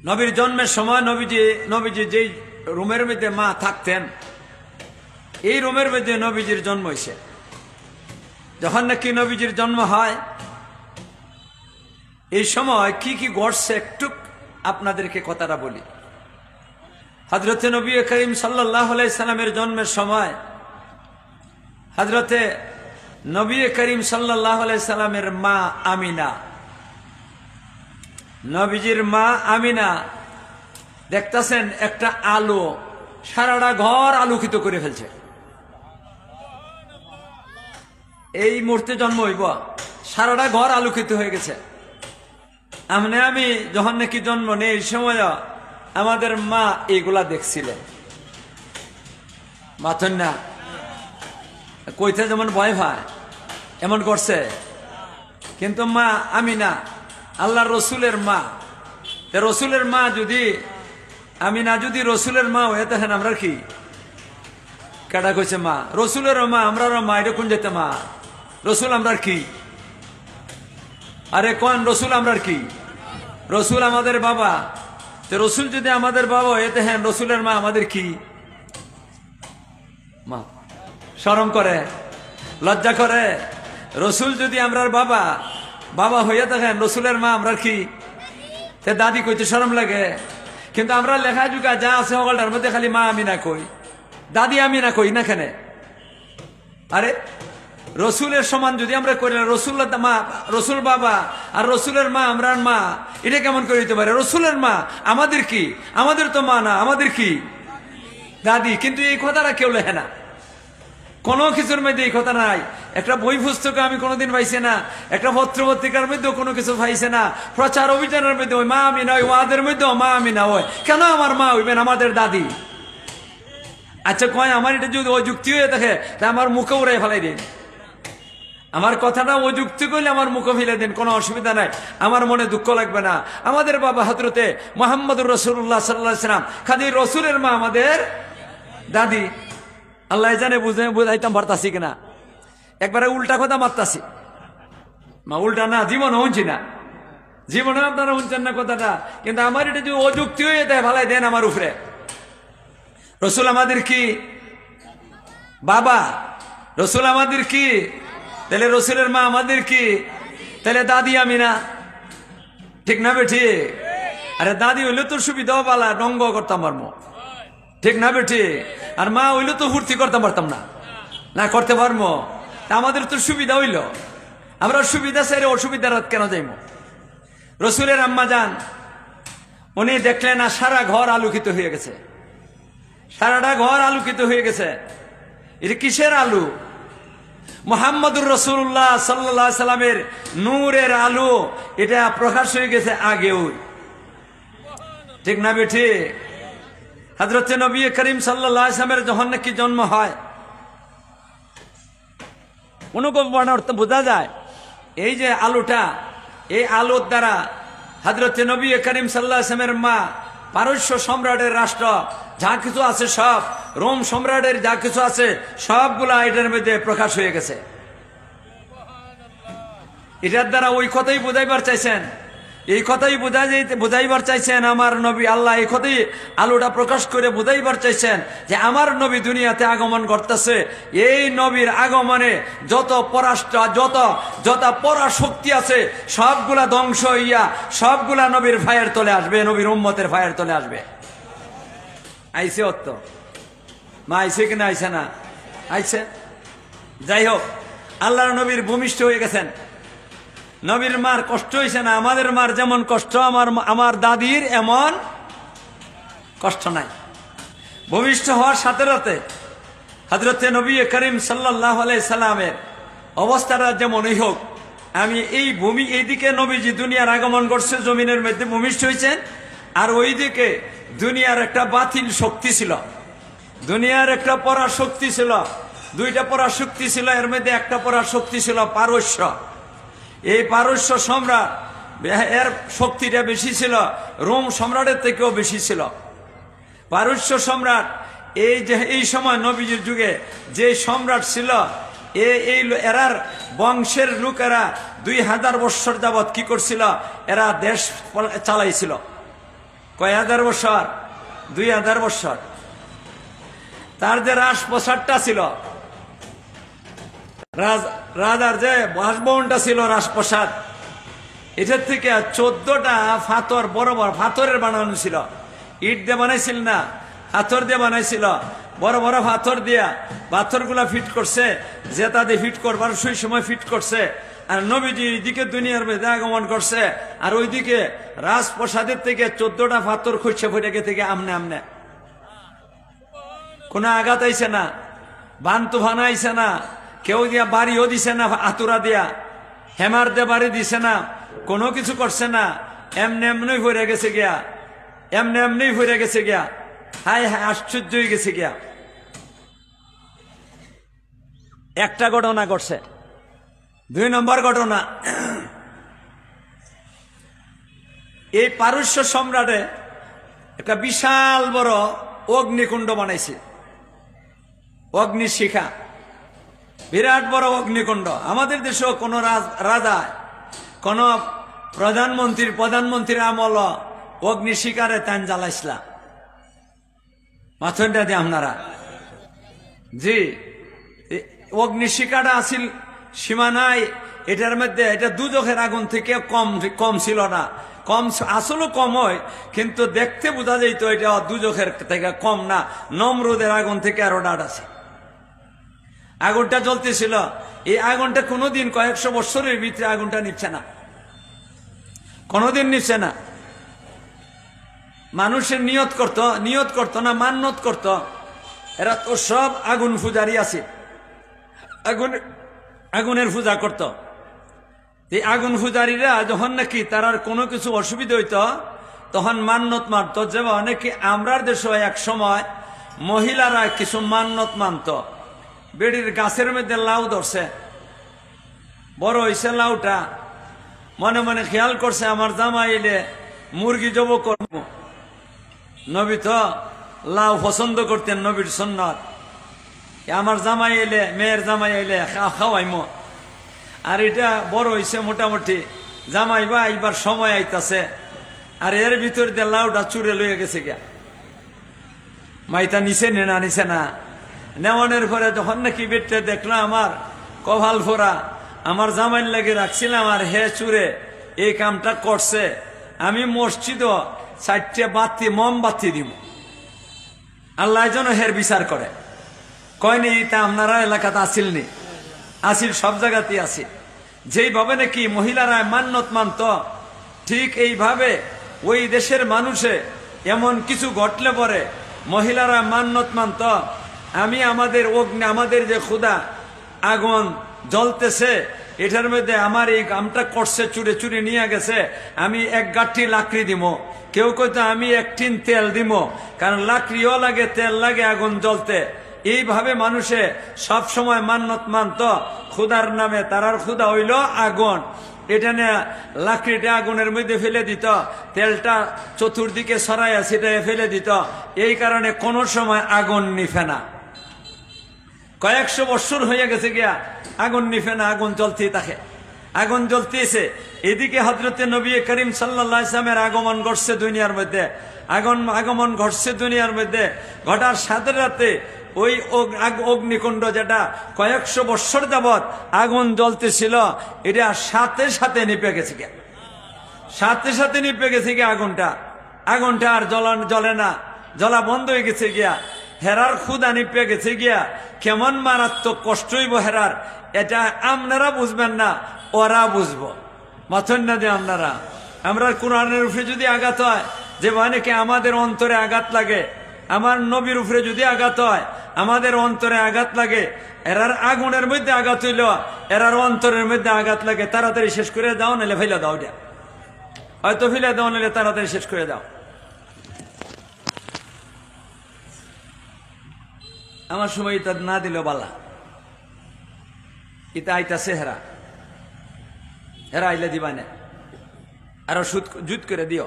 নবীর জন্মের সময় নবীজি যেই রুমের মধ্যে মা থাকতেন, এই রুমের মধ্যে নবীজির জন্ম হয়েছে। যখন নাকি নবীজির জন্ম হয়, এই সময় কি কি ঘটছে একটু আপনাদেরকে কথাটা বলি। হযরতে নবী করিম সাল্লাল্লাহু আলাইহি সাল্লামের জন্মের সময় হযরতে নবী করিম সাল্লাল্লাহু আলাইহি সাল্লামের মা আমিনা, নবীজির মা আমিনা দেখতেছেন একটা আলো সারাটা ঘর আলোকিত করে ফেলছে। এই মুহূর্তে জন্ম হইব, সারাটা ঘর আলোকিত হয়ে গেছে। আমি যখন নাকি জন্ম নেই, এই সময় আমাদের মা এইগুলা দেখছিলেন। মাথন না কইতে যেমন ভয় পায় এমন করছে, কিন্তু মা আমিনা আল্লাহর রসুলের মা, রসুলের মা যদি আমিনা যদি রসুলের মা হয়ে দেখেন আমরা কি কেডা কইছে মা, রসুলের মা, আমরা মা, এটা কোন যেতে মা, রসুল আমরা কি? আরে কোন রসুল আমরা কি? রসুল আমাদের বাবা। তো রসুল যদি আমাদের বাবা হয়ে দেখেন রসুলের মা আমাদের কি মা? শরম করে, লজ্জা করে। রসুল যদি আমরার বাবা বাবা হইয়া দেখেন রসুলের মা আমরা কি? তে দাদি কইতে শরম লাগে। কিন্তু আমরা লেখা জুকা যা আছে সকলটার মধ্যে খালি মা আমিনা কই, দাদি আমিনা কই না। কেন? আরে রসুলের সমান যদি আমরা করি, রসুল মা, রসুল বাবা আর রসুলের মা আমরার মা, এটা কেমন করে দিতে পারে? রসুলের মা আমাদের কি? আমাদের তো মা না, আমাদের কি দাদি। কিন্তু এই কথাটা কেউ লেখে না, কোনো কিছুর মধ্যে এই কথা নাই। একটা বই পুস্তকে আমি কোনোদিন পাইছি না, একটা পত্র পত্রিকার মধ্যেও কোনো কিছু পাইছে না। প্রচার অভিযানের মধ্যে ওই মা আমিনা, ওই ওয়াদের মধ্যেও মা আমিনা হয়। কেন আমার মা হইবেন আমাদের দাদি? আচ্ছা কয় আমার এটা যদি অযুক্তি হয়ে থাকে তা আমার মুখে উড়াই ফেলাই দিন। আমার কথাটা অযুক্তি করলে আমার মুখে ফেলে দিন, কোনো অসুবিধা নাই, আমার মনে দুঃখ লাগবে না। আমাদের বাবা হযরতে মুহাম্মদুর রাসূলুল্লাহ সাল্লাল্লাহু আলাইহি ওয়াসাল্লাম, খালি রসুলের মা আমাদের দাদি। আল্লাহ জানে বুঝাইতাম পারতাছি কিনা, একবারে উল্টা কথা মারতাছি। মা উল্টা না, জীবনে শুনছি না, জীবনে আপনারা শুনছেন না কথাটা। কিন্তু আমার এটা যদি অযুক্তি হয়ে দেয় ভালাই দেন আমার উপরে। রসুল আমাদের কি বাবা, রসুল আমাদের কি? তাহলে রসুলের মা আমাদের কি? তাহলে দাদি আমিনা, ঠিক না বেঠি? আরে দাদি হইলে তো সুবিধা পালা ডঙ্গ করতাম পারবো, ঠিক না বেঠি? আর মা হইলে তো ফুর্তি করতাম পারতাম না, না করতে পারবো। তা আমাদের তো সুবিধা হইল, আমরা সুবিধা চাইলে অসুবিধার কেন যাইব? রসুলের আম্মা যান, উনি দেখলেন না সারা ঘর আলোকিত হয়ে গেছে, সারাটা ঘর আলোকিত হয়ে গেছে। এটা কিসের আলো? মুহাম্মদুর রাসূলুল্লাহ সাল্লাল্লাহু আলাইহি সাল্লামের নূরের আলো। এটা প্রকাশ হয়ে গেছে আগেও, ঠিক না বেঠি? হযরতে নবী করিম সাল্লাল্লাহু আলাইহি সাল্লামের যখন নাকি জন্ম হয়, অনুকূল অর্থ বোঝা যায় এই যে আলোটা, এই আলোর দ্বারা হযরতে নবী করিম সাল্লাল্লাহু আলাইহি সাল্লামের মা, পারস্য সম্রাটের রাষ্ট্র যা কিছু আছে সব, রোম সম্রাটের যা কিছু আছে সবগুলা এটার মধ্যে প্রকাশ হয়ে গেছে। এটার দ্বারা ওই কথাই বোঝাইবার চাইছেন, এই কথাই বুঝাইবার চাইছেন আমার নবী। আল্লাহ এই কথাই আলোটা প্রকাশ করে বুঝাইবার চাইছেন যে আমার নবী দুনিয়াতে আগমন করতেছে। এই নবীর আগমনে যত পরাষ্ট্র, যত পরাশক্তি আছে সবগুলা ধ্বংস হইয়া সবগুলা নবীর ফায়ের তলে আসবে, নবীর উম্মতের ফায়ের তলে আসবে। আইসে অত মা আইসে কিনা? আইসে না? আইসে। যাই হোক, আল্লাহর নবীর ভূমিষ্ঠ হয়ে গেছেন। নবীর মার কষ্ট হয়েছে না? আমাদের মার যেমন কষ্ট, আমার দাদির এমন কষ্ট নাই। ভূমিষ্ঠ হওয়ার সাথে সাথে হযরতে নবী করিম সাল্লাল্লাহু আলাইহি সাল্লামের অবস্থাটা যেমনই হোক, আমি এই ভূমি, এইদিকে নবীজি দুনিয়ার আগমন করছে, জমিনের মধ্যে ভূমিষ্ঠ হয়েছেন, আর ওইদিকে দুনিয়ার একটা বাতিল শক্তি ছিল, দুনিয়ার একটা পরাশক্তি ছিল, দুইটা পরাশক্তি ছিল। এর মধ্যে একটা পরাশক্তি ছিল পারস্য। এই পারস্য সম্রাট, এর শক্তিটা বেশি ছিল, রোম সম্রাটের থেকেও বেশি ছিল। পারস্য সম্রাট এই সময় নবীজির যুগে যে সম্রাট ছিল, এরার বংশের লোকেরা 2000 বৎসর যাবৎ কি করছিল? এরা দেশ চালাইছিল। কয় হাজার বছর? 2000 বছর। তার যে রাজপ্রসাদটা ছিল, রাজার যে বাসভবনটা ছিল রাজপ্রসাদ, এটার থেকে 14টা পাথর, বড় বড় পাথরের বানানো ছিল। ইট দিয়ে বানাইছিল না, পাথর দিয়ে বানাইছিল। বড় বড় পাথর দিয়া পাথরগুলা ফিট করছে, যে তাদের ফিট করবার সেই সময় ফিট করছে। আর নবীজি এইদিকে দুনিয়ার মধ্যে আগমন করছে, আর ওইদিকে রাজপ্রসাদের থেকে 14টা পাথর খুঁজছে ফিরে থেকে আমনে আমনে। কোনো আঘাত আইছে না, বান তুফান আইছে না, কেউ দিয়া বাড়িও দিছে না, আতুরা দিয়া হেমার দিয়ে বাড়ি দিছে না, কোনো কিছু করছে না। এমনি এমনি ফিরে গেছে গিয়া, এমনি এমনি ফিরে গেছে গিয়া। হায় হায়, আশ্চর্য হয়ে গেছে গিয়া। একটা ঘটনা ঘটছে। 2 নম্বর ঘটনা, এই পারস্য সম্রাটে একটা বিশাল বড় অগ্নিকুণ্ড বানাইছে, অগ্নিশিখা, বিরাট বড় অগ্নিকুণ্ড। আমাদের দেশেও কোন রাজা, কোন প্রধানমন্ত্রীর আমল অগ্নিশিখারে তান জ্বালাইছিলা মাথনটা দিয়ে আপনারা। জি, অগ্নিশিখাটা আসিল সীমানায়, এটার মধ্যে এটা দুজখের আগুন থেকে কম ছিল না, কম আসলে কম হয়, কিন্তু দেখতে বোঝা যাইতো এটা দুজখের থেকে কম না। নমরুদের আগুন থেকে আরো ডাট আছে। আগুনটা জ্বলতেছিল, এই আগুনটা কোনোদিন কয়েকশো বছরের ভিতরে আগুনটা নিচ্ছে না, কোনোদিন নিচ্ছে না। মানুষের নিয়ত করত না, মান্যত করত। এরা তো সব আগুন পূজারি আছে, আগুনের পূজা করত। এই আগুন পূজারীরা যখন নাকি তার কোনো কিছু অসুবিধা হইত, তখন মান্যত মানত। যেমন অনেকে আমরার দেশে এক সময় মহিলারা কিছু মান্যত মানত। বেড়ির গাছের মধ্যে লাউ ধরছে, বড় হয়েছে লাউটা, মনে মনে খেয়াল করছে আমার জামাই এলে মুরগি জব করব। নবী তো লাউ পছন্দ করতেন, নবীর সুন্নাত। আমার জামাই এলে, মেয়ের জামাই এলে খাওয়াইমো। আর এটা বড় হয়েছে মোটামুটি, জামাই বা এইবার সময় আইতাছে। আর এর ভিতর দিয়ে লাউটা চুরে লইয়া গেছে গিয়া। মাইতা নিছে না নিছে না, নেওয়ানোর পরে যখন নাকি বেটে দেখলাম আমার কভাল ফোরা, আমার জামাইর লাগে রাখছিলাম, আর হে চুরে এই কামটা করছে। আমি মসজিদও 4টে বাতি মোমবাতি দিব, আল্লাহ যেন হের বিচার করে। কয়নি তা আপনারা এলাকাতে আসিলনি? আসিল, সব জায়গাতেই আছে। যেইভাবে নাকি মহিলারা মান্যত মানত, ঠিক এইভাবে ওই দেশের মানুষে এমন কিছু ঘটলে পরে মহিলারা মান্যত মানত। আমি আমাদের যে ক্ষুদা আগুন জ্বলতেছে, এটার মধ্যে আমার এই কামটা করছে, চুরে চুরে নিয়ে গেছে, আমি 1 গাঁঠি লাকড়ি দিব। কেউ কইতো আমি 1 টিন তেল দিব, কারণ লাকড়িও লাগে, তেল লাগে আগুন জ্বলতে। এইভাবে মানুষে সব সময় মান্যত মানত খুদার নামে। তারার খুদা হইল আগুন। এটা নিয়ে লাকড়িটা আগুনের মধ্যে ফেলে দিত, তেলটা চতুর্দিকে ছড়াইয়া ছিটাইয়া ফেলে দিত। এই কারণে কোন সময় আগুন নিফে না। কয়েকশো বছর হয়ে গেছে গিয়া আগুন নিফে না, আগুন জ্বলতেই থাকে, আগুন জ্বলতেছে। এদিকে হযরতে নবী করিম সাল্লাল্লাহু আলাইহি ওয়াসাল্লামের আগমন ঘটছে দুনিয়ার মধ্যে, আগমন ঘটছে দুনিয়ার মধ্যে। ঘটার সাথে সাথে ওই অগ্নিকুণ্ড যেটা কয়েকশো বছর যাবৎ আগুন জ্বলতেছিল, এটা সাথে সাথে নিপে গেছে গিয়া, সাথে সাথে নিপে গেছে গিয়া আগুনটা আর জ্বলে না, জ্বলা বন্ধ হয়ে গেছে গিয়া। হেরার ক্ষুদা নিপে গেছে গিয়া। কেমন মারাত্মক কষ্ট হইব হেরার, এটা আপনারা বুঝবেন না, ওরা বুঝবো। মাথন না দিয়ে আমরা কোরআনের উপরে যদি আঘাত হয়, যে অনেকে আমাদের অন্তরে আঘাত লাগে, আমার নবীর উপরে যদি আঘাত হয়, আমাদের অন্তরে আঘাত লাগে। এরার আগুনের মধ্যে আঘাত হইল, এরার অন্তরের মধ্যে আঘাত লাগে। তাড়াতাড়ি শেষ করে দাও, নাহলে ফেলে দাও। এটা হয়তো ফেলে দাও, নাহলে তাড়াতাড়ি শেষ করে দাও। আমার সময় এটা না দিল বালা, এটা আইতাছে হেরা আইলে দিবা না, আরো জুত করে দিও।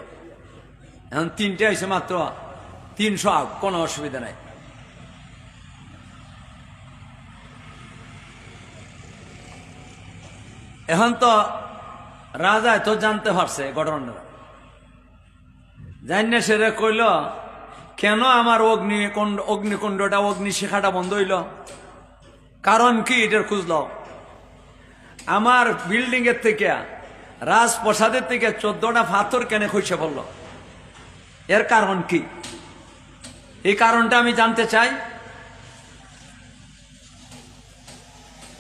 এখন 3টে হয়েছে মাত্র, 300, কোনো অসুবিধা নাই। এখন তো রাজা তো জানতে পারছে ঘটনাটা, জানি সেরে কইল, কেন আমার অগ্নিকুণ্ডটা অগ্নিশিখাটা বন্ধ হইল? কারণ কি এটার খুঁজল? আমার বিল্ডিং এর থেকে, রাজপ্রসাদের থেকে 14টা পাথর কেন খসে পড়ল? এর কারণ কি? এই কারণটা আমি জানতে চাই।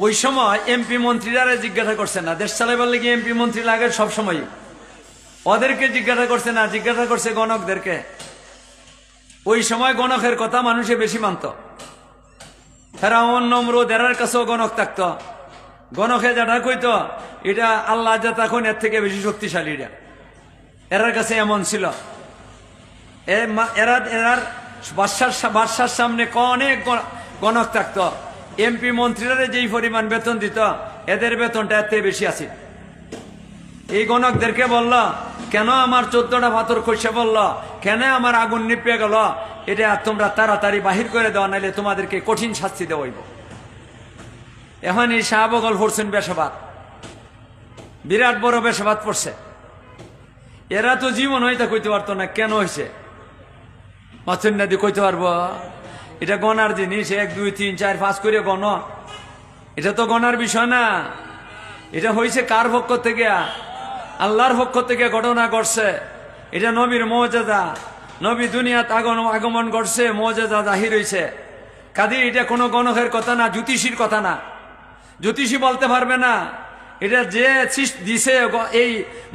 ওই সময় এমপি মন্ত্রীরা জিজ্ঞাসা করছে না, দেশ চালাইবার লেগে এমপি মন্ত্রী লাগে সবসময়, ওদেরকে জিজ্ঞাসা করছে না, জিজ্ঞাসা করছে গণকদেরকে। ওই সময় গণকের কথা মানুষে বেশি মানত। ফেরাউন, নমরুদ এরার কাছেও গণক থাকত। গণকে যেটা কইত, এটা আল্লাহ যা তখন এর থেকে বেশি শক্তিশালী, এটা এরার কাছে এমন ছিল। এরার বাদশার সামনে অনেক গণক থাকত। এমপি মন্ত্রীরা যেই পরিমাণ বেতন দিত, এদের বেতনটা এর থেকে বেশি আছে। এই গণকদেরকে বলল, কেন আমার 14টা পাথর খসে বলল, কেন আমার আগুন নিপে গেল, এটা তোমরা তাড়াতাড়ি বাহির করে দেওয়া, নাইলে তোমাদেরকে কঠিন শাস্তি দেওয়া হইব। এখন এই শাহবগল পড়ছেন বেশবাদ, বিরাট বড় বেশবাদ পড়ছে। এরা তো জীবন হইতে কইতে পারতো না কেন হয়েছে, মাথুন্নাদি কইতে পারবো? এটা গণার জিনিস, 1 2 3 4 5 করে গণ, এটা তো গণার বিষয় না। এটা হয়েছে কার পক্ষ থেকে? আল্লাহর পক্ষ থেকে ঘটনা ঘটছে। এটা নবীর মুজিজা, নবী দুনিয়াত আগমন করছে, মুজিজা জাহির হইছে। কাজে এটা কোনো গণকের কথা না, জ্যোতিষীর কথা না। জ্যোতিষী বলতে পারবে না। এটা যে দিছে, এই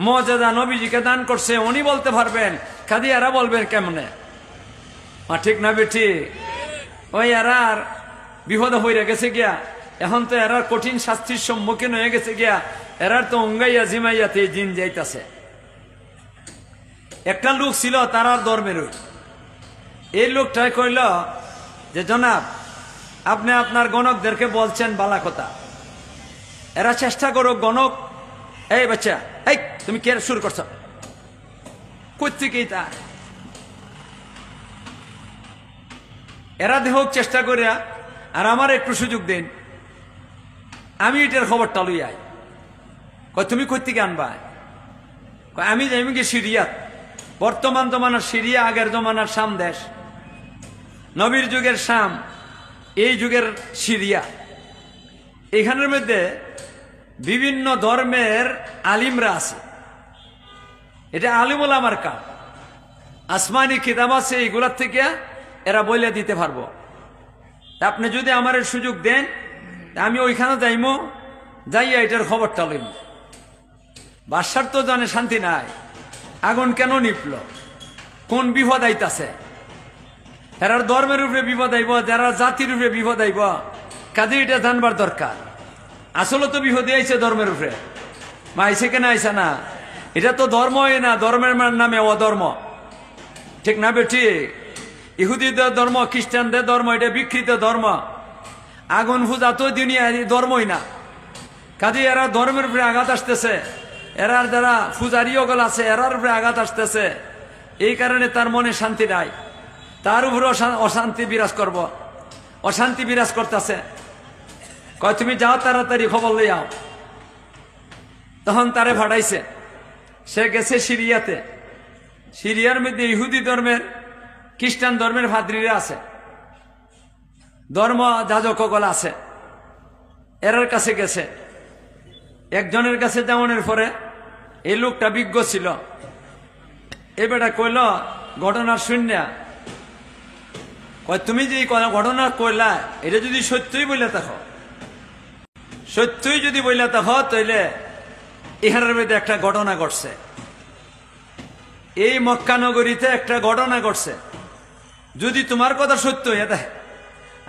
মুজিজা নবীজিকে দান করছে, উনি বলতে পারবেন। কাজে এরা বলবেন কেমনে? ঠিক না বেটি? ওই এরার বিপদ হয়ে গেছে গিয়া, এখন তো এরার কঠিন শাস্তির সম্মুখীন হয়ে গেছে গিয়া। এরার তো অঙ্গাইয়া জিমাইয়াতে জিন যাইতাছে। একটা লোক ছিল তারার ধর্মের, এই লোকটাই কইল যে, জনাব আপনি আপনার গণকদেরকে বলছেন বালা কথা, এরা চেষ্টা করো গণক। এই বাচ্চা, এই তুমি কে শুরু করছো? কোথেকে তা? এরা দেহ চেষ্টা করিয়া, আর আমার একটু সুযোগ দিন, আমি এটার খবরটা লই আই। তুমি কোথেকে আনবা? আমি যাইমি কি সিরিয়াত। বর্তমান জমানার সিরিয়া, আগের জমানার শাম দেশ, নবীর যুগের শাম, এই যুগের সিরিয়া। এখানের মধ্যে বিভিন্ন ধর্মের আলিমরা আছে। এটা আলিমুল আমার কাজ, আসমানি কিতাব আছে, এইগুলার থেকে এরা বলে দিতে পারবো। আপনি যদি আমার সুযোগ দেন, আমি ওইখানে যাইমো, যাইয়া এটার খবরটা লইম। বাদশার তো জানে শান্তি নাই, আগুন কেন নিপল, কোন বিপদ আইতাছে, এরার ধর্মের উপরে বিপদ আইব, যারা জাতির উপরে বিপদ আইব। কাজে এটা জানবার দরকার। আসলে তো বিপদ আইছে ধর্মের উপরে, আইছে কেন আইসা না? এটা তো ধর্মই না, ধর্মের নামে অধর্ম। ঠিক না বেটি? ইহুদিদের ধর্ম, খ্রিস্টানদের ধর্ম, এটা বিকৃত ধর্ম। আগুন পূজা তো দুনিয়া ধর্মই না। কাজে এরা ধর্মের উপরে আঘাত আসতেছে, এরার যারা পূজারী ওগুলো আছে, এরার উপরে আঘাত আসতেছে। এই কারণে তার মনে শান্তি নাই, তার উপরে অশান্তি বিরাজ করব, অশান্তি বিরাজ করতেছে। কয় তুমি যাও, তাড়াতাড়ি খবর লই আও। তখন তারে ভাড়াইছে, সে গেছে সিরিয়াতে। সিরিয়ার মধ্যে ইহুদি ধর্মের, খ্রিস্টান ধর্মের ভাদ্রীরা আছে, ধর্ম যাজক আছে। এরার কাছে গেছে। একজনের কাছে যাওয়ানোর পরে এই লোকটা বিজ্ঞ ছিল। এবারে কইল ঘটনা শূন্য, তুমি যে ঘটনা কইলা, এটা যদি সত্যই বইলে থাকো, সত্যই যদি বইলে থাকো, তাইলে ইহারের মধ্যে একটা ঘটনা ঘটছে। এই মক্কা নগরীতে একটা ঘটনা ঘটছে। যদি তোমার কথা সত্য হয়ে থাকে,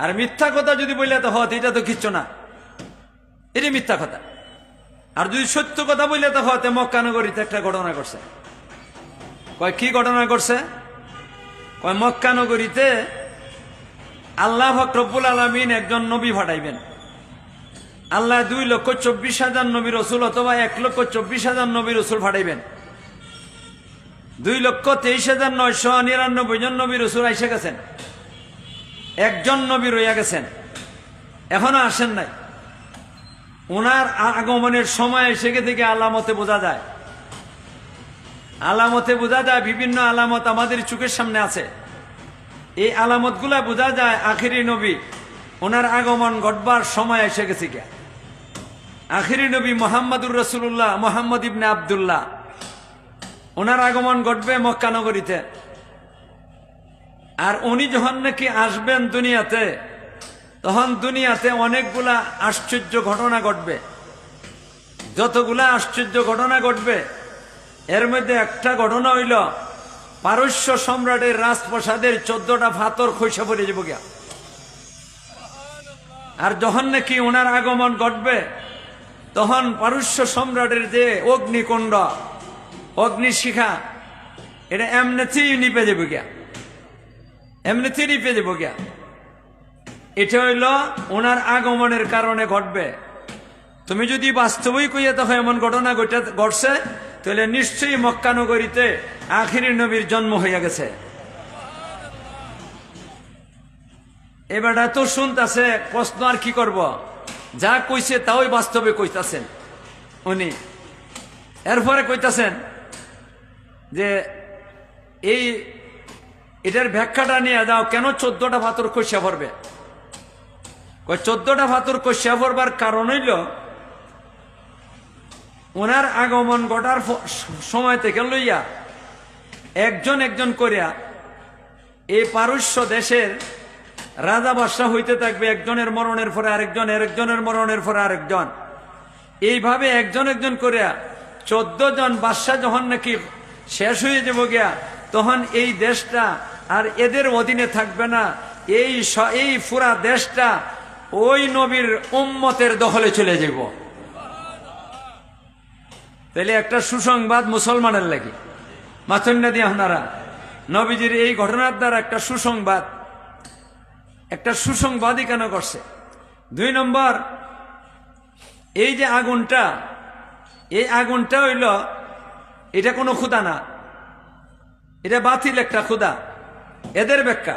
আর মিথ্যা কথা যদি বললে তো হত, এটা তো কিচ্ছু না, এটা মিথ্যা কথা। আর যদি সত্য কথা বললে তো হতে, মক্কা নগরীতে একটা ঘটনা ঘটছে। কয় কি ঘটনা ঘটছে? কয় মক্কা নগরীতে আল্লাহ রব্বুল আলামিন একজন নবী পাঠাইবেন। আল্লাহ 2,24,000 নবী রসুল অথবা 1,24,000 নবী রসুল পাঠাইবেন। 2,23,999 জন নবী রসুল আইসে গেছেন, একজন নবী রইয়া গেছেন, এখনো আসেন নাই। ওনার আগমনের সময় এসে থেকে আলামতে বোঝা যায়। আলামতে বোঝা যায়, বিভিন্ন আলামত আমাদের চোখের সামনে আছে। এই আলামত গুলা বোঝা যায় আখিরি নবী ওনার আগমন ঘটবার সময় এসে গেছে গিয়া। আখিরি নবী মোহাম্মদুর রসুল্লাহ মোহাম্মদ ইবনে আব্দুল্লাহ, ওনার আগমন ঘটবে মক্কা নগরীতে। আর উনি যখন নাকি আসবেন দুনিয়াতে, তখন দুনিয়াতে অনেকগুলা আশ্চর্য ঘটনা ঘটবে। যতগুলা আশ্চর্য ঘটনা ঘটবে, এর মধ্যে একটা ঘটনা হইল পারস্য সম্রাটের রাজপ্রাসাদের 14টা পাথর খসে পড়ে যাব গিয়া। আর যখন নাকি ওনার আগমন ঘটবে, তখন পারস্য সম্রাটের যে অগ্নিকুণ্ড, অগ্নিশিখা, এটা এমনিতেই নিপে যাব গিয়া, এমনিতেই নিপে যাব গিয়া। এটা হইল ওনার আগমনের কারণে ঘটবে। তুমি যদি বাস্তবই কইয়া তখন এমন ঘটনা ঘটছে, তাহলে নিশ্চয়ই মক্কা নগরীতে আখিরি নবীর জন্ম হইয়া গেছে। এবার এত শুনতেছে, প্রশ্ন আর কি করব, যা কইছে তাই বাস্তবে কইতাছেন উনি। এরপরে কইতাছেন যে এটার ব্যাখ্যাটা নিয়ে দাও, কেন 14টা পাথর কষিয়া পড়বে? 14টা পাথর কষিয়া পড়বার কারণ হইল ওনার আগমন ঘটার সময় থেকে লইয়া একজন একজন করিয়া এই পারস্য দেশের রাজা বাদশাহ হইতে থাকবে। একজনের মরণের পরে আরেকজন, আরেকজনের মরণের পরে আরেকজন, এইভাবে একজন একজন করিয়া 14 জন বাদশাহ যখন নাকি শেষ হয়ে যাব গিয়া, তখন এই দেশটা আর এদের অধীনে থাকবে না। এই পুরা দেশটা ওই নবীর উম্মতের দখলে চলে যাব। তাহলে একটা সুসংবাদ মুসলমানের লাগি মাথন্না দিয়ে আপনারা নবীজির এই ঘটনার দ্বারা একটা সুসংবাদই কেন করছে? 2 নম্বর, এই যে আগুনটা, এই আগুনটা হইল এটা কোনো খুদা না, এটা বাতিল একটা খুদা। এদের ব্যাখ্যা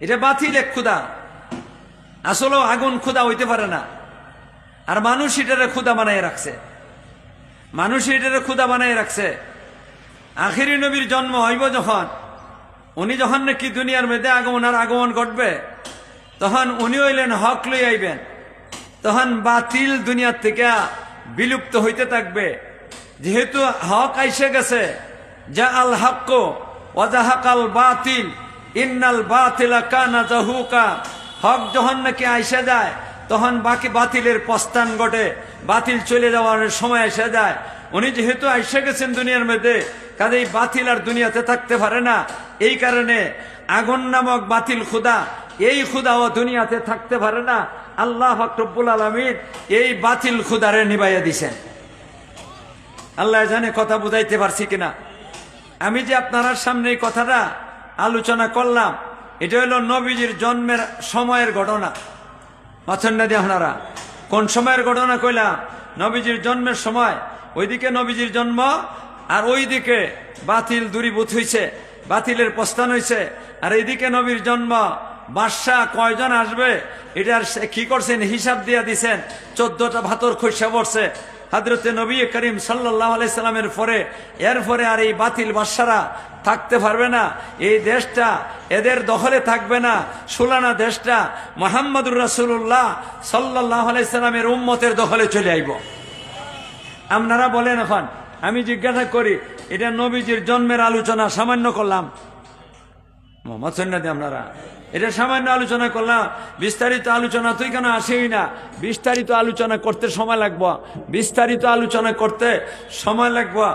এটা বাতিল এক খুদা, আসলে আগুন খুদা হইতে পারে না। আর মানুষ এটারে খুদা বানাই রাখছে, মানুষ এটারে খুদা বানাই রাখছে। আখিরি নবীর জন্ম হইব যখন, উনি যখন নাকি দুনিয়ার মধ্যে আগমন ঘটবে, তখন উনি হইলেন হক লই আইবেন। তখন বাতিল দুনিয়ার থেকে বিলুপ্ত হইতে থাকবে। যেহেতু হক আইসে গেছে, যা আল হক ওয়াজাহাকাল বাতিল ইন্নাল বাতিলা কানা জাহুকা, হক যখন নাকি আইসে যায়, তখন বাকি বাতিলের পস্তান ঘটে, বাতিল চলে যাওয়ার সময় এসে যায়। উনি যেহেতু আইসে গেছেন দুনিয়ার মধ্যে, কাজেই বাতিল আর দুনিয়াতে থাকতে পারে না। এই কারণে আগুন নামক বাতিল খুদা, এই খুদাও দুনিয়াতে থাকতে পারে না। আল্লাহ পাক রব্বুল আলামিন এই বাতিল খুদারে নিবাইয়া দিছেন। আল্লাহ জানে কথা বুঝাইতে পারছি কিনা। আমি যে আপনার সামনে এই কথাটা আলোচনা করলাম, এটা হলো নবীজির জন্মের সময়ের ঘটনা। মাথন না দিয়ে আপনারা কোন সময়ের ঘটনা কইলাম? নবীজির জন্মের সময়। ওইদিকে নবীজির জন্ম, আর ওইদিকে বাতিল দূরীভূত হইছে, বাতিলের প্রস্থান হইছে। আর এইদিকে নবীর জন্ম। বাদশাহ কয়জন আসবে এটার কি করছেন হিসাব দিয়া দিছেন। 14টা পাথর খসে পড়ছে হযরতে নবী করিম সাল্লাল্লাহু আলাইহি সাল্লামের পরে। এরপরে আর এই বাতিল বাদশারা থাকতে পারবে না, এই দেশটা এদের দখলে থাকবে না। সুলানা দেশটা মুহাম্মদুর রাসূলুল্লাহ সাল্লাল্লাহু আলাইহি সাল্লামের উম্মতের দখলে চলে আইব। আপনারা বলেন, এখন আমি জিজ্ঞাসা করি, এটা নবীজির জন্মের আলোচনা সামান্য করলাম, মোহাম্মদ সন্ন্যাদি আপনারা এটা সামান্য আলোচনা করলাম। বিস্তারিত আলোচনা তুই কেন আসেই না? বিস্তারিত আলোচনা করতে সময় লাগবো, বিস্তারিত আলোচনা করতে সময় লাগবো।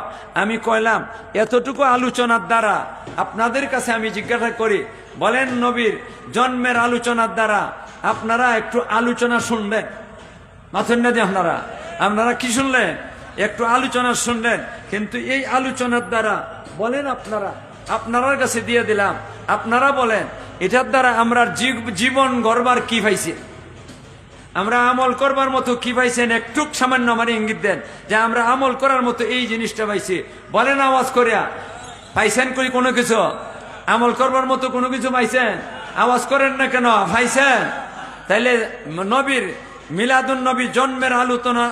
আমি কইলাম এতটুকু আলোচনার দ্বারা আপনাদের কাছে আমি জিজ্ঞাসা করি, বলেন নবীর জন্মের আলোচনার দ্বারা আপনারা একটু আলোচনা শুনলেন? মাথন্যাদি আপনারা কি শুনলেন? একটু আলোচনা শুনলেন। কিন্তু এই আলোচনার দ্বারা বলেন, আপনার কাছে দিয়ে দিলাম, আপনারা বলেন এটার দ্বারা আমরা জীবন গড়বার কি পাইছি, আমরা আমল করবার মতো কি পাইছেন? একটু সামান্য আমার ইঙ্গিত দেন যে আমরা আমল করার মতো এই জিনিসটা পাইছি। বলেন আওয়াজ করিয়া, পাইছেন কই কোনো কিছু? আমল করবার মতো কোনো কিছু পাইছেন? আওয়াজ করেন না কেন? পাইছেন? তাইলে নবীর মিলাদুন নবী জন্মের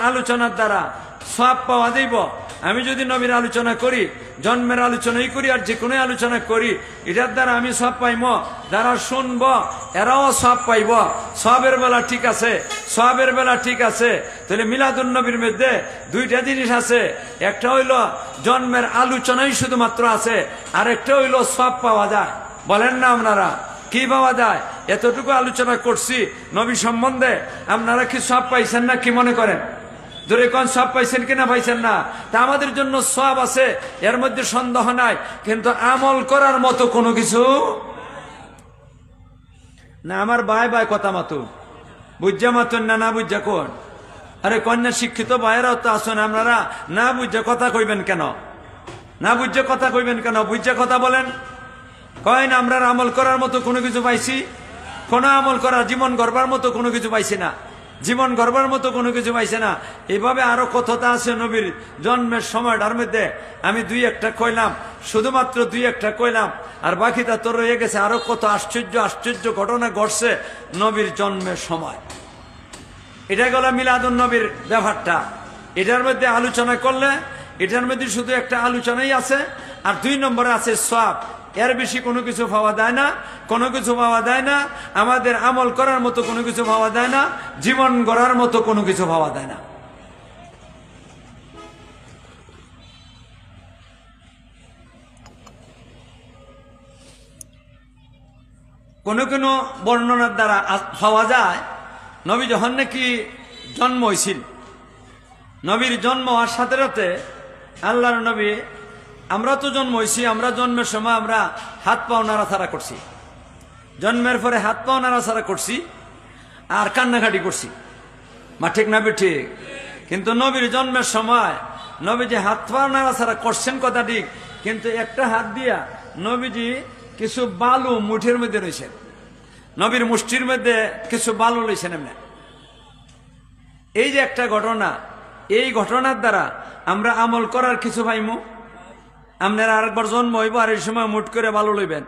আলোচনার দ্বারা সওয়াব পাওয়া যাইব। আমি যদি নবীর আলোচনা করি, জন্মের আলোচনাই করি আর যে কোনো আলোচনা করি, এটার দ্বারা আমি সওয়াব পাইব, যারা শুনব এরাও সওয়াব পাইব। সওয়াবের বেলা ঠিক আছে, সওয়াবের বেলা ঠিক আছে। তাহলে মিলাদুন নবীর মধ্যে দুইটা জিনিস আছে, একটা হইল জন্মের আলোচনাই শুধুমাত্র আছে, আর একটা হইল সওয়াব পাওয়া যায়। বলেন না আপনারা কি পাওয়া যায়? এতটুকু আলোচনা করছি নবী সম্বন্ধে, আপনারা কি সওয়াব পাইছেন না? কি মনে করেন? ধরে কোন সওয়াব পাইছেন কিনা পাইছেন না? তা আমাদের জন্য সওয়াব আছে, এর মধ্যে সন্দেহ নাই, কিন্তু আমল করার মতো কোনো কিছু না। আমার ভাই ভাই কথা মতো বুঝা মাতুন না, না বুঝা কোন? আরে কন্যা শিক্ষিত ভাইয়েরাও তো আসুন, আপনারা না বুঝা কথা কইবেন কেন? না বুঝা কথা কইবেন কেন? বুঝা কথা বলেন। কয় না আমরা আমল করার মতো কোনো কিছু পাইছি? কোন আমল করা, জীবন গড়বার মতো কোনো কিছু পাইছি না, জীবন গড়বার মতো কোনো কিছু পাইছে না। এইভাবে আরো কথাটা আছে নবীর জন্মের সময়টার মধ্যে, আমি দুই একটা কইলাম, শুধুমাত্র দুই একটা কইলাম, আর বাকিটা তো রয়ে গেছে। আরো কত আশ্চর্য আশ্চর্য ঘটনা ঘটছে নবীর জন্মের সময়। এটা গেল মিলাদুন নবীর ব্যাপারটা। এটার মধ্যে আলোচনা করলে, এটার মধ্যে শুধু একটা আলোচনাই আছে, আর দুই নম্বরে আছে সওয়াব। এর বেশি কোনো কিছু পাওয়া যায় না, কোনো কিছু পাওয়া যায় না। আমাদের আমল করার মতো কোনো কিছু পাওয়া যায় না, জীবন গড়ার মতো কোনো কিছু পাওয়া যায় না। কোনো কোনো বর্ণনার দ্বারা পাওয়া যায় নবী যখন নাকি জন্ম হয়েছিল, নবীর জন্ম হওয়ার সাথে সাথে আল্লাহর নবী, আমরা তো জন্ম হয়েছি, আমরা জন্মের সময় আমরা হাত পাও নাড়াচাড়া করছি, জন্মের পরে হাত পাও নাড়াচাড়া করছি আর কান্নাকাটি করছি, মা ঠিক না ঠিক? কিন্তু নবীর জন্মের সময় নবী যে হাত পাও নাড়াচাড়া করছেন কথা ঠিক, কিন্তু একটা হাত দিয়া নবীজি কিছু বালু মুঠির মধ্যে রয়েছেন, নবীর মুষ্টির মধ্যে কিছু বালু লইছেন এমনি। এই যে একটা ঘটনা, এই ঘটনার দ্বারা আমরা আমল করার কিছু পাইমু। আপনারা আরেকবার জন্ম হইব, আর এই সময় মুঠ করে বালু লইবেন,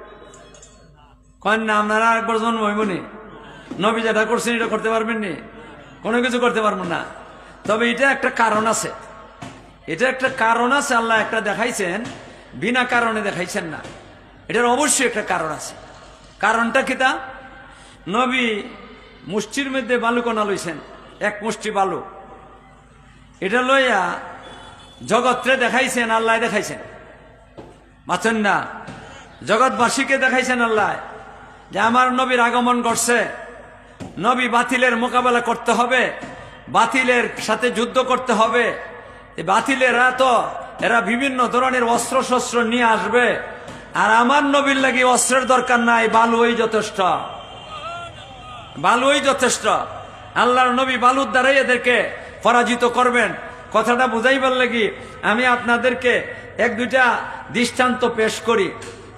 কন না আপনারা আরেকবার জন্ম হইব নি? নবী যেটা করছেন এটা করতে পারবেন নি? কোনো কিছু করতে পারবেন না। তবে এটা একটা কারণ আছে, এটা একটা কারণ আছে। আল্লাহ একটা দেখাইছেন, বিনা কারণে দেখাইছেন না, এটার অবশ্যই একটা কারণ আছে। কারণটা কি? তা নবী মুষ্টির মধ্যে বালু কণা লইছেন, এক মুষ্টি বালু, এটা লইয়া জগৎরে দেখাইছেন, আল্লাহ দেখাইছেন, মাছেন না, জগৎবাসীকে দেখাইছেন আল্লাহ যে আমার নবীর আগমন করছে, নবী বাতিলের মোকাবেলা করতে হবে, বাতিলের সাথে যুদ্ধ করতে হবে। বাতিলেরা তো এরা বিভিন্ন ধরনের অস্ত্র শস্ত্র নিয়ে আসবে, আর আমার নবীর লাগি অস্ত্রের দরকার নাই, বালুই যথেষ্ট, বালুই যথেষ্ট। আল্লাহর নবী বালুর দ্বারাই এদেরকে পরাজিত করবেন। কথাটা বুঝাইবার লাগি আমি আপনাদেরকে এক দুইটা দৃষ্টান্ত পেশ করি।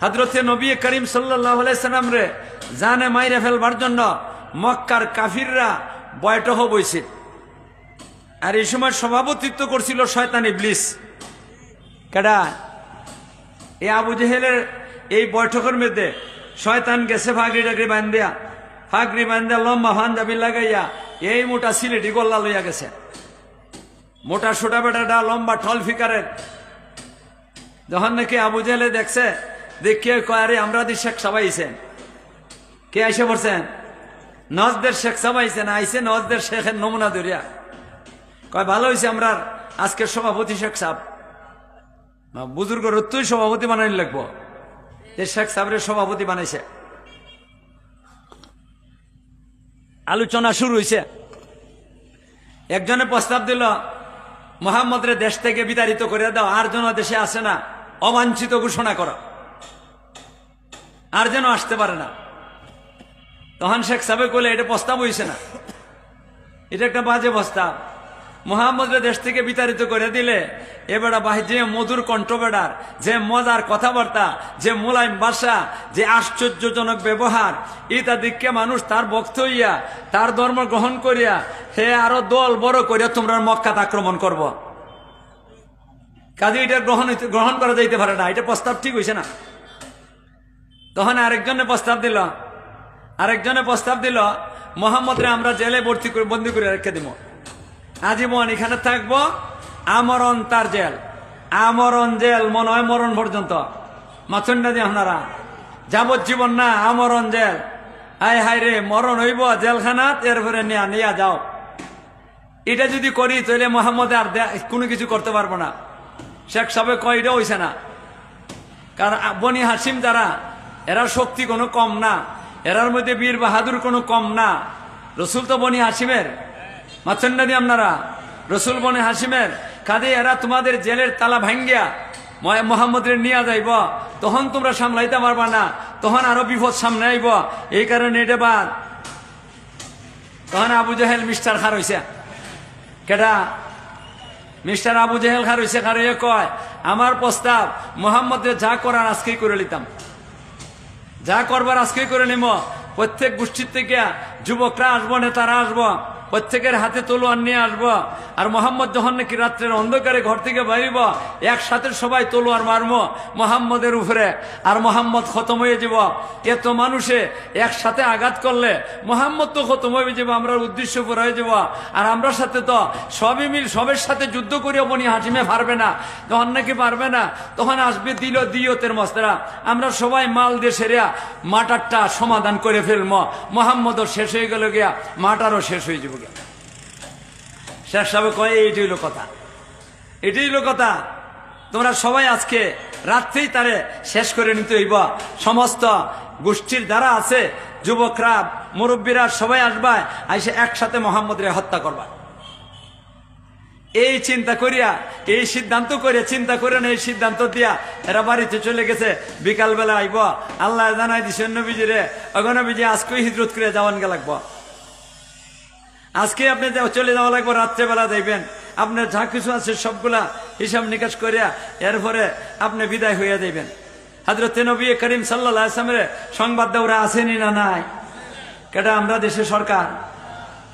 হযরতে নবী করিম সাল্লাল্লাহু আলাইহি সাল্লাম রে জানে মাইরে ফেলবার জন্য মক্কার কাফিররা বৈঠক বইছিল, আর এই সময় সভাপতিত্ব করছিল শয়তান ইবলিস। কেডা? এই আবু জেহেলের এই বৈঠকের মধ্যে শয়তান গেছে ফাগড়ি টাগড়ি বান্ধিয়া, ফাগড়ি বান্ধিয়া লম্বা পাঞ্জাবি লাগাইয়া এই মোটা সিলেটি গোল্লা লইয়া গেছে, মোটা সোটা বেটাটা লম্বা ঠল ফিকারের। যখন নাকি আবু জেহেলে দেখছে, দেখিয়ে কয় আরে আমরা শেখ সবাইছেন। কে আইসে পড়ছেন? নজদের শেখ সবাইছেন, আইসে নজদের শেখের নমুনা ধরিয়া কয় ভালো হয়েছে আমরা আজকের সভাপতি শেখ সাহেব, বুজুর্গ তুই সভাপতি বানাই লাগবো, যে শেখ সাহেবের সভাপতি বানাইছে। আলোচনা শুরু হয়েছে, একজনে প্রস্তাব দিল মুহাম্মদের দেশ থেকে বিতাড়িত করে দাও, আর যেন দেশে আসে না, অবাঞ্ছিত ঘোষণা করো, আর যেন আসতে পারে না। তখন শেখ সাহেব কইলে এটা প্রস্তাব হইছে না, এটা একটা বাজে প্রস্তাব। মুহাম্মদের দেশ থেকে বিতাড়িত করে দিলে এ বেড়া ভাই যে মধুর কণ্ঠ বেড়ার, যে মজার কথাবার্তা, যে মোলায়েম ভাষা, যে আশ্চর্যজনক ব্যবহার, এটা দিককে মানুষ তার ভক্ত হইয়া তার ধর্ম গ্রহণ করিয়া হে আরো দল বড় করিয়া তোমরা মক্কাত আক্রমণ করব। কাজে এটা গ্রহণ করা যাইতে পারে না, এটা প্রস্তাব ঠিক হইছে না। তখন আরেকজনে প্রস্তাব দিল মুহাম্মদরে আমরা জেলে বন্দি করে রেখে দিব, আজীবন এখানে থাকবো, আমরণ তার জেল, আমরণ জেল, মনে হয় মরণ পর্যন্ত। মাথুন না দিয়ে আপনারা যাবজ্জীবন না, আমরণ জেল। আয় হায় রে, মরণ হইব জেলখানাত, এরপরে নিয়া যাও। এটা যদি করি তাহলে মোহাম্মদ আর কোনো কিছু করতে পারবো না। শেখ সাহেব কয় এটা হইছে না, কারণ বনি হাসিম যারা, এরা শক্তি কোনো কম না, এরার মধ্যে বীর বাহাদুর কোনো কম না। রসুল তো বনি হাসিমের, মাথুন না দিয়ে আপনারা, রসুল বনি হাসিমের। কাজে এরা তোমাদের জেলের তালা ভাঙ্গিয়া মোহাম্মদের নিয়ে যাইব, তখন তোমরা সামলাইতে পারবা না, তখন আরো বিপদ সামনে আইব। এই কারণে এটা বাদ। তখন আবু জাহেল মিস্টার খার হইছে, কেটা মিস্টার আবু জাহেল খার হইছে। খার হইয়া কয়, আমার প্রস্তাব মোহাম্মদের যা করার আজকেই করে নিতাম, যা করবার আজকেই করে নিব। প্রত্যেক গোষ্ঠীর থেকে যুবকরা আসবো, নেতারা আসবো, প্রত্যেকের হাতে তলোয়ার নিয়ে আসবো। আর মোহাম্মদ যখন নাকি রাত্রের অন্ধকারে ঘর থেকে বাইরিব, একসাথে সবাই তলোয়ার মারবো মোহাম্মদের উপরে, আর মোহাম্মদ খতম হয়ে যাব। এত মানুষে একসাথে আঘাত করলে মোহাম্মদ তো খতম হয়ে যাব, আমরা উদ্দেশ্য পুরো হয়ে যাব। আর আমরা সাথে তো সবই মিল, সবের সাথে যুদ্ধ করিও বনি হাসিমে পারবে না। যখন নাকি পারবে না, তখন আসবে দিল দিয়তের মস্তেরা, আমরা সবাই মাল দিয়ে সেরিয়া মাটারটা সমাধান করে ফেলবো। মোহাম্মদও শেষ হয়ে গেল গিয়া, মাটারও শেষ হয়ে যাব। শেখ সাহেব কয়, এইটি হইল কথা, এটি হইল কথা। তোমরা সবাই আজকে রাত্রেই তারে শেষ করে নিতে হইব। সমস্ত গোষ্ঠীর যারা আছে, যুবকরা, মুরব্বীরা সবাই আসবা, আইসে একসাথে মোহাম্মদের হত্যা করবা। এই চিন্তা করিয়া, এই সিদ্ধান্ত করে, চিন্তা করে না, এই সিদ্ধান্ত দিয়া এরা বাড়িতে চলে গেছে। বিকালবেলা আইব, আল্লাহ জানাই দিছেন নবীজিরে, নবীজি আজকে হিজরত করে যাওয়ান গে লাগবো, আজকে আপনি চলে যাওয়া লাগবে, রাত্রেবেলা যাইবেন। আপনার যা কিছু আছে সবগুলা হিসাব নিকাশ করিয়া এরপরে আপনি বিদায় হইয়া যাইবেন। হযরত নবী করিম সাল্লাল্লাহু আলাইহি ওয়াসাল্লামের সংবাদ দেওয়া আসেনি না নাই? কেটা আমরা দেশের সরকার,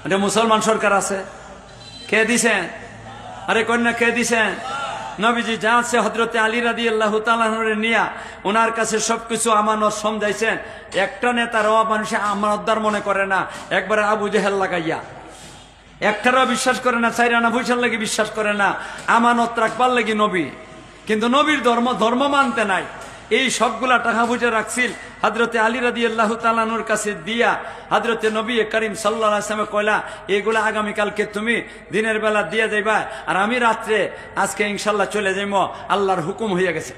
এটা মুসলমান সরকার আছে, কে দিছেন? আরে কন্যা কে দিছেন? নবীজি যা আছে হযরত আলী রাদিয়াল্লাহু তাআলা আনহু নিয়া ওনার কাছে সবকিছু আমানত সমঝাইছেন। একটা নেতারও মানুষে আমানতদার মনে করে না, একবারে আবু জেহেল লাগাইয়া একটারও বিশ্বাস করে না, চাইরানা পয়সার লাগি বিশ্বাস করে না, আমানত রাখবার লাগি নবী। কিন্তু নবীর ধর্ম মানতে নাই। এই সবগুলা টাকা পয়সা রাখছিল হযরত আলী রাদিয়াল্লাহু তাআলা আনহুর কাছে দিয়া, হযরত নবী করিম সাল্লাল্লাহু আলাইহি ওয়াসাল্লাম কইলা, এগুলা আগামীকালকে তুমি দিনের বেলা দিয়া যাইবা, আর আমি রাত্রে আজকে ইনশাআল্লাহ চলে যাইমো, আল্লাহর হুকুম হইয়া গেছে।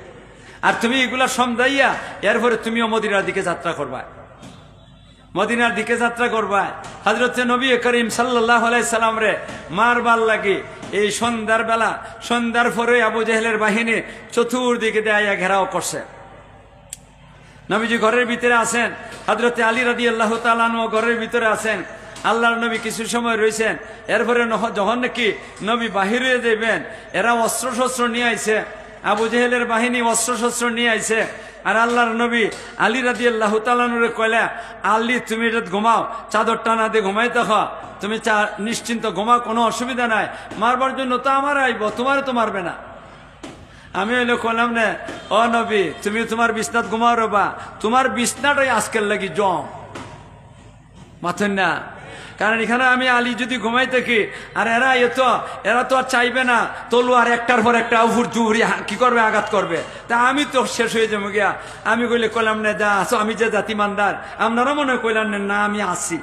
আর তুমি এগুলা সমঝাইয়া এরপরে তুমিও মদিনার দিকে যাত্রা করবা, মদিনার দিকে যাত্রা করবা। হযরত নবী করিম সাল্লাল্লাহু আলাইহি সাল্লাম রে মারবার লাগি এই সন্ধ্যার বেলা, সন্ধ্যার পরে আবু জেহেলের বাহিনী চতুর্দিকে দেয়া ঘেরাও করছে। নবীজি ঘরের ভিতরে আছেন, হযরত আলী রাদিয়াল্লাহু তাআলা আনহু ঘরের ভিতরে আছেন। আল্লাহর নবী কিছু সময় রয়েছেন, এরপরে যখন নাকি নবী বাহির হয়ে যাবেন, এরা অস্ত্র শস্ত্র নিয়ে আইছে, আবু জেহেলের বাহিনী অস্ত্র শস্ত্র নিয়ে আইছে। আর আল্লাহর নবী আলী রাদিয়াল্লাহু তাআলা আনহুরে কইলা, আলী তুমি এটা ঘুমাও, চাদর টানা দিয়ে ঘুমাই দেখো, তুমি নিশ্চিন্ত ঘুমাও, কোনো অসুবিধা নাই, মারবার জন্য তো আমার আইব, তোমার তো মারবে না। আমি হইলে কইলাম না, ও নবী তুমি তোমার বিছনাত ঘুমাও রবা, তোমার বিছনাটাই আজকের লাগি জম মাথুন না। কারণ এখানে আমি আলী যদি ঘুমাই থাকি, আর এরা তো আর চাইবে না তলোয়ার একটার পর একটা উহুর জুহুরি কি করবে, আঘাত করবে, তা আমি তো শেষ হয়ে যাবো গিয়া। আমি কইলে কইলাম না, যা আসো, আমি যে জাতিমানদার, আপনারা মনে কইলাম না, আমি আসি।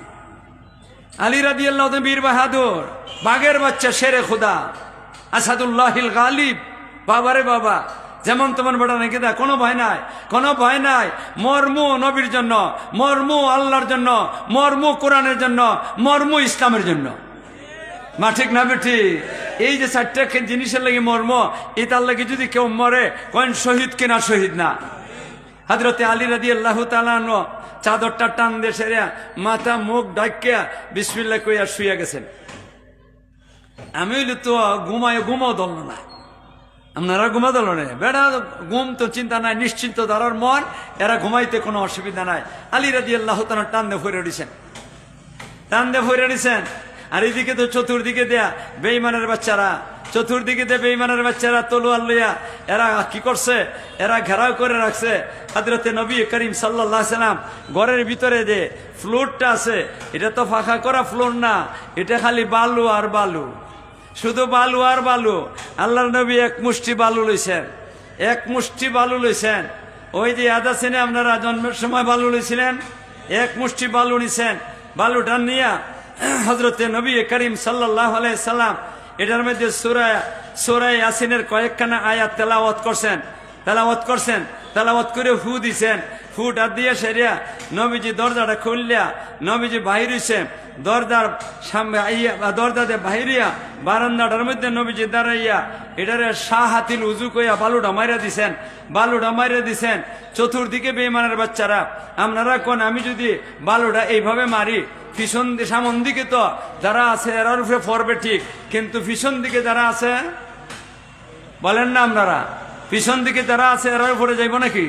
আলী রাদিয়াল্লাহু তাআলা বীর বাহাদুর, বাঘের বাচ্চা, শেরে খুদা, আসাদুল্লাহিল গালিব, বাবারে বাবা, যেমন তোমার বড় নাকি দা, কোনো ভয় নাই, কোনো ভয় নাই। মরমু নবীর জন্য, মরমু আল্লাহর জন্য, মরমু কোরআনের জন্য, মরমু ইসলামের জন্য। মা ঠিক না বেঠি? এই যে চারটা জিনিসের লাগি মর্ম, এটার লাগি যদি কেউ মরে, কয়েন শহীদ কিনা শহীদ না। হযরত আলী রাদিয়াল্লাহু তাআলা আনহু চাদরটা টান দিয়ে সেরিয়া মাথা মুখ ঢাকিয়া বিসমিল্লাহ কইয়া শুইয়া গেছেন। আমি হইলে তো ঘুমাও দল না, আপনারা ঘুমা দল না, বেড়া ঘুম তো চিন্তা নাই, নিশ্চিন্ত ধরার মন, এরা ঘুমাইতে কোনো অসুবিধা নাই। আলী রাদিয়াল্লাহু তাআলা টান দিয়ে ফিরে উঠেছেন, টান দিয়ে ফিরে উঠেছেন। আর এদিকে তো চতুর্দিকে দেয়া বেঈমানের বাচ্চারা, চতুর্দিকে দিয়ে বেঈমানের বাচ্চারা তলোয়ার লইয়া এরা কি করছে, এরা ঘেরাও করে রাখছে। হযরত নবী করিম সাল্লাল্লাহু আলাইহি সাল্লাম ঘরের ভিতরে যে ফ্লোরটা আছে, এটা তো ফাঁকা করা ফ্লোর না, এটা খালি বালু আর বালু, শুধু বালু আর বালু। আল্লাহর নবী এক মুষ্টি বালু লইছেন, এক মুষ্টি বালু লইছেন। ওই যে ইয়াদ আছে না, আপনারা জন্মের সময় বালু লইছিলেন, এক মুষ্টি বালু নিছেন। বালুটা নিয়া হযরতে নবী করিম সাল্লাল্লাহু আলাইহি সাল্লাম এটার মধ্যে সূরা ইয়াসিনের কয়েকখানা আয়াত তেলাওয়াত করছেন, তেলাওয়াত করে ফু দিছেন। ফুটা দিয়ে সেরিয়া নবীজি দরজাটা খুললিয়া নবীজি বাহির হইছে। দরজাতে বাহিরিয়া বারান্দাটার মধ্যে নবীজি দাঁড়াইয়া এটারে শাহাতিল উজু কইয়া বালুটা মাইরা দিছেন। চতুর্দিকে বেঈমানের বাচ্চারা, আপনারা কোন আমি যদি বালুটা এইভাবে মারি, পিছন সামন দিকে তো যারা আছে এরার উপরে পড়বে ঠিক, কিন্তু পিছন দিকে যারা আছে বলেন না আপনারা, পিছন দিকে যারা আছে এরার উপরে যাইব নাকি?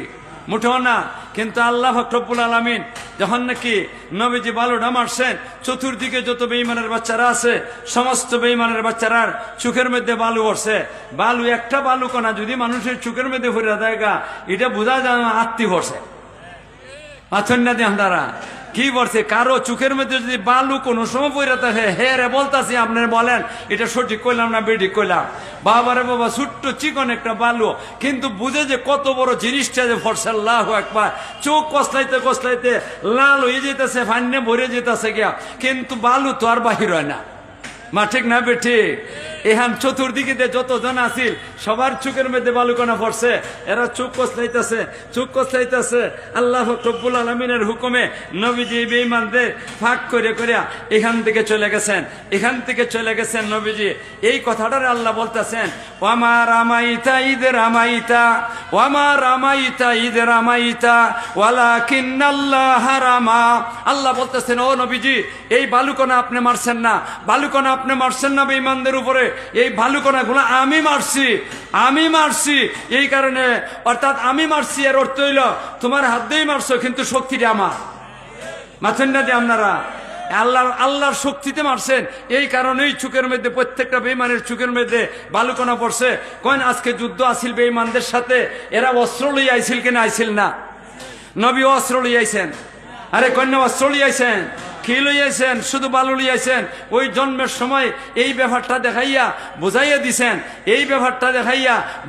মুঠেও না। কিন্তু আল্লাহ রব্বুল আলামিন যখন নাকি নবীজি বালুটা মারছেন, চতুর্দিকে যত বেঈমানের বাচ্চারা আছে সমস্ত বেঈমানের বাচ্চারার চোখের মধ্যে বালু পড়ছে। বালু একটা বালু কণা যদি মানুষের চোখের মধ্যে ভরে দেয়গা, এটা বোঝা যায় আত্মি পড়ছে। মাথন না দিয়ে আপনারা কি বলছে? কারো চোখের মধ্যে যদি বালু কোনো সময় পড়ে থাকে, হে রে বলতাছি আপনার বলেন এটা সঠিক কইলাম না বেঠিক কইলাম? বাবারে বাবা, ছোট্ট চিকন একটা বালু, কিন্তু বুঝে যে কত বড় জিনিসটা যে ফরসে। আল্লাহু আকবার। চোখ কসলাইতে লাল হয়ে যেতেছে, ফান্নে ভরে যেতেছে গিয়া, কিন্তু বালু তো আর বাহির হয় না। মা ঠিক না বেঠিক? এখান চতুর্দিকে যতজন আছিল সবার চোখের মধ্যে বালুকণা পড়ছে। এরা চোখ কসলাইতেছে। আল্লাহ রব্বুল আলামিনের হুকুমে নবীজি বেঈমানদের ফাঁক করে এখান থেকে চলে গেছেন নবীজি। এই কথাটারে আল্লাহ বলতেছেন, ওয়ামা রামাইতা ইদ রামাইতা, ওয়ামা রামাইতা ইদ রামাইতা ওয়ালাকিন্নাল্লাহ রামা। আল্লাহ বলতেছেন, ও নবীজি, এই বালুকণা আপনি মারছেন না বেঈমানদের উপরে। এই বালুকণা গুলো আমি মারছি। এই কারণে, অর্থাৎ আমি মারছি এর অর্থ হইল তোমার হাত দিয়েই মারছো, কিন্তু শক্তিটা আমার। মাথেন না যে আপনারা আল্লাহর শক্তিতে মারছেন। এই কারণেই চোখের মধ্যে প্রত্যেকটা বেঈমানের চোখের মধ্যে বালুকণা পড়ছে। কইন আজকে যুদ্ধ আসিল বেঈমানদের সাথে, এরা অস্ত্র লইয়া আইছিল কিনা? আইছিল না? নবী অস্ত্র লইয়া আইছেন। আরে কন্যা অস্ত্র লইয়া আইছেন, কি লইয়াছেন? শুধু বালু লইয়াছেন। ওই জন্মের সময় এই ব্যাপারটা দেখাইয়া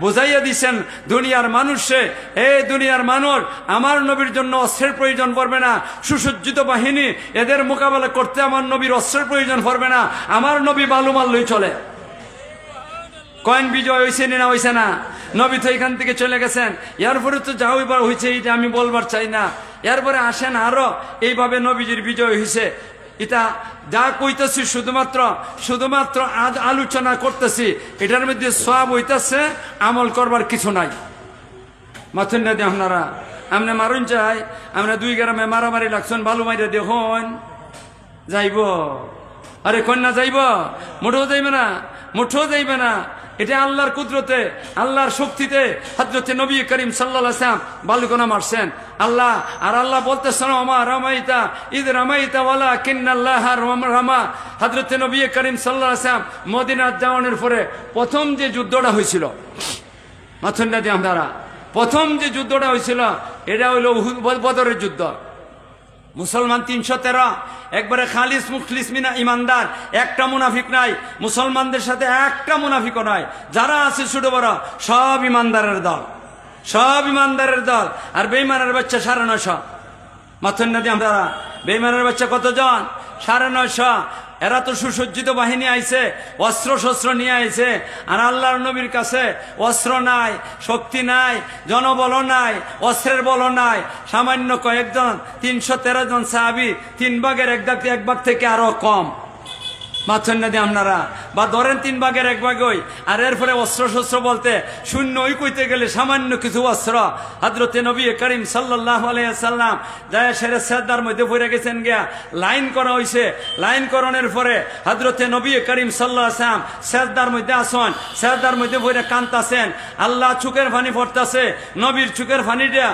বুঝাইয়া দিছেন দুনিয়ার মানুষে, এই দুনিয়ার মানুষ আমার নবীর জন্য অস্ত্রের প্রয়োজন পড়বে না। সুসজ্জিত বাহিনী, এদের মোকাবেলা করতে আমার নবীর অস্ত্রের প্রয়োজন পড়বে না। আমার নবী বালু মারলই চলে। কয়েন বিজয় হয়েছে না হয়েছে না? নবী তো এখান থেকে চলে গেছেন। এরপরে তো যা হইবার হয়েছে এটা আমি বলবার চাই না। এরপরে আসেন আরো এইভাবে নবীজির বিজয় হয়েছে। এটা যা কইতেছি শুধুমাত্র আজ আলোচনা করতেছি, এটার মধ্যে সওয়াব হইতেছে, আমল করবার কিছু নাই। মাথুন না দিয়ে আপনারা আমনে মারুন চাই, আমরা 2 গ্রামে মারামারি লাগছেন, বালু মাইরা দেখুন যাইব? আরে কন্যা যাইব? মুঠো যাইবে না। এটা আল্লাহর কুদরতে, আল্লাহর শক্তিতে হযরতে নবী করিম সাল্লাল্লাহু আলাইহি ওয়াসাল্লাম বালুকণা মারছেন। আল্লাহ বলতেছেন, ওমা রামাইতা ইদ রামাইতা ওয়ালাকিন্নাল্লাহ রামা। হযরতে নবী করিম সাল্লাল্লাহু আলাইহি ওয়াসাল্লাম মদিনার যাওয়ানোর পরে প্রথম যে যুদ্ধটা হয়েছিল, মাথুন না দিয়ে আপনারা, প্রথম যে যুদ্ধটা হয়েছিল এটা হইল বদরের যুদ্ধ। মুসলমান 313, একবারে খালিস মুখলিস মিনা ইমানদার, একটা মুনাফিক নাই। মুসলমানদের সাথে একটা মুনাফিকও নাই। যারা আছে ছোট বড় সব ইমানদারের দল। আর বেঈমানের বাচ্চা 950। মাথুন না দিয়ে আপনারা, বেঈমানের বাচ্চা কতজন? 950। এরা তো সুসজ্জিত বাহিনী আইছে, অস্ত্র শস্ত্র নিয়ে আইছে। আর আল্লাহর নবীর কাছে অস্ত্র নাই, শক্তি নাই, জনবল নাই, অস্ত্রের বল নাই। সামান্য কয়েকজন 313 জন সাহাবী, 3 ভাগের 1 ভাগ থেকে আরো কম। মাথুন না দিয়ে আপনারা, বা ধরেন 3 ভাগের 1 ভাগই। আর এরপরে অস্ত্র শস্ত্র বলতে শূন্যই কইতে গেলে সামান্য কিছু অস্ত্র। হযরতে নবী করিম সাল্লাল্লাহু আলাইহি ওয়াসাল্লাম যায় সেরে সেজদার মধ্যে পড়ে গেছেন গিয়া, লাইন করা হইছে। লাইন করণের পরে হযরতে নবী করিম সাল্লাল্লাহু আলাইহি ওয়াসাল্লাম সেজদার মধ্যে আসন, সেজদার মধ্যে পড়ে কাঁদতাছেন। আল্লাহ চোখের পানি পড়তাছে, নবীর চোখের পানিটা